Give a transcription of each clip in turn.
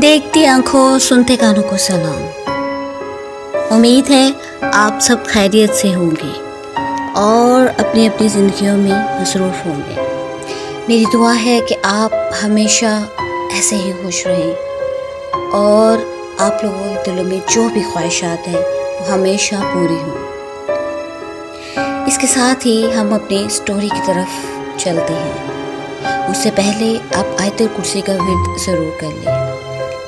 देखती आंखों सुनते कानों को सलाम। उम्मीद है आप सब खैरियत से होंगे और अपनी अपनी ज़िंदगियों में मसरूफ़ होंगे। मेरी दुआ है कि आप हमेशा ऐसे ही खुश रहें और आप लोगों के दिलों में जो भी ख्वाहिशात हैं वो हमेशा पूरी हों। इसके साथ ही हम अपनी स्टोरी की तरफ चलते हैं। उससे पहले आप आयतुल कुर्सी का विर्द ज़रूर कर लें,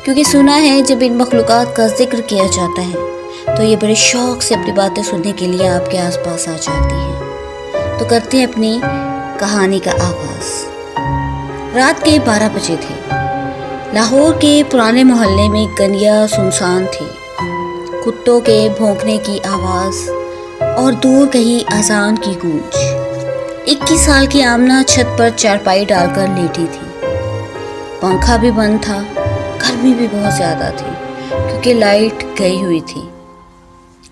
क्योंकि सुना है जब इन मखलूक़ात का जिक्र किया जाता है तो ये बड़े शौक़ से अपनी बातें सुनने के लिए आपके आसपास आ जाती हैं। तो करते हैं अपनी कहानी का आगाज़। रात के 12 बजे थे। लाहौर के पुराने मोहल्ले में गलियाँ सुनसान थी। कुत्तों के भौंकने की आवाज़ और दूर कहीं अजान की गूंज। 21 साल की आमना छत पर चारपाई डालकर लेटी थी। पंखा भी बंद था। गर्मी भी बहुत ज़्यादा थी क्योंकि लाइट गई हुई थी।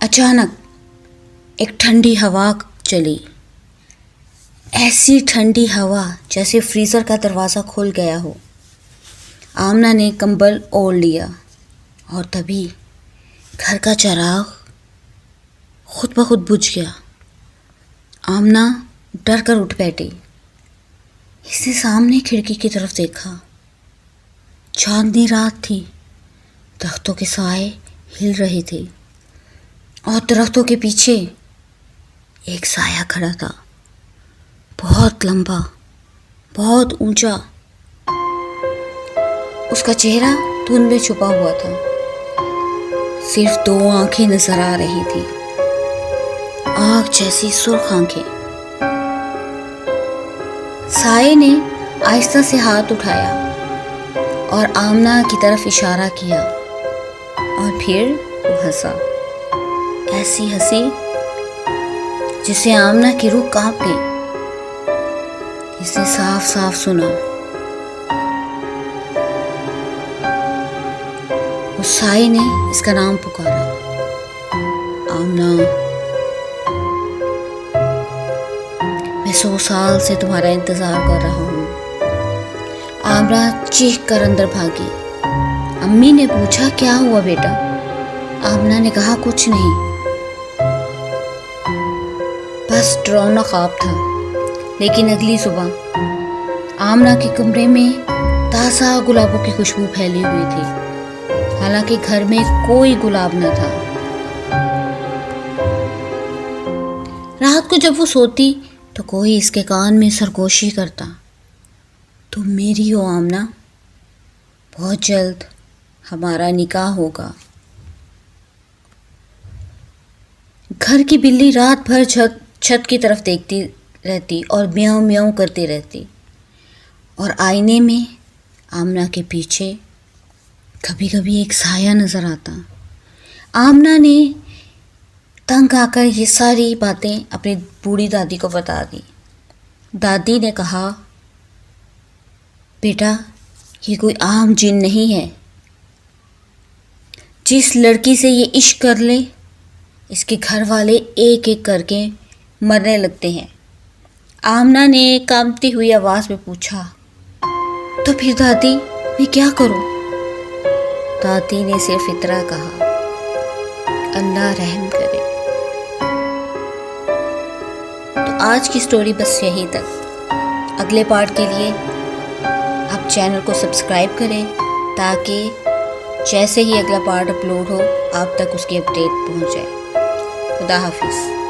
अचानक एक ठंडी हवा चली। ऐसी ठंडी हवा जैसे फ्रीज़र का दरवाज़ा खुल गया हो। आमना ने कंबल ओढ़ लिया और तभी घर का चिराग खुद ब खुद बुझ गया। आमना डर कर उठ बैठी। इसने सामने खिड़की की तरफ देखा। चांदनी रात थी। दरख्तों के साए हिल रहे थे और दरख्तों के पीछे एक साया खड़ा था, बहुत लंबा, बहुत ऊंचा। उसका चेहरा धुंध में छुपा हुआ था। सिर्फ 2 आंखें नजर आ रही थी, आग जैसी सुर्ख आंखें। साये ने आहिस्ता से हाथ उठाया और आमना की तरफ इशारा किया और फिर वो हंसा। ऐसी हंसी जिससे आमना की रूह कांप गई। इसने साफ साफ सुना। उस साये ने इसका नाम पुकारा, आमना। मैं 100 साल से तुम्हारा इंतजार कर रहा हूँ। आमना चीख कर अंदर भागी। अम्मी ने पूछा, क्या हुआ बेटा? आमना ने कहा, कुछ नहीं, बस डरावना ख्वाब था। लेकिन अगली सुबह आमना के कमरे में ताज़ा गुलाबों की खुशबू फैली हुई थी, हालांकि घर में कोई गुलाब न था। रात को जब वो सोती तो कोई इसके कान में सरगोशी करता, तुम मेरी हो आमना, बहुत जल्द हमारा निकाह होगा। घर की बिल्ली रात भर छत की तरफ देखती रहती और म्याऊं म्याऊं करती रहती और आईने में आमना के पीछे कभी कभी एक साया नज़र आता। आमना ने तंग आकर ये सारी बातें अपनी बूढ़ी दादी को बता दी। दादी ने कहा, बेटा, ये कोई आम जिन नहीं है। जिस लड़की से ये इश्क कर ले, इसके घर वाले एक एक करके मरने लगते हैं। आमना ने कांपती हुई आवाज़ में पूछा, तो फिर दादी मैं क्या करूं? दादी ने सिर्फ इतना कहा, अल्लाह रहम करे। तो आज की स्टोरी बस यहीं तक। अगले पार्ट के लिए आप चैनल को सब्सक्राइब करें ताकि जैसे ही अगला पार्ट अपलोड हो आप तक उसकी अपडेट पहुंच जाए। खुदा हाफिज़।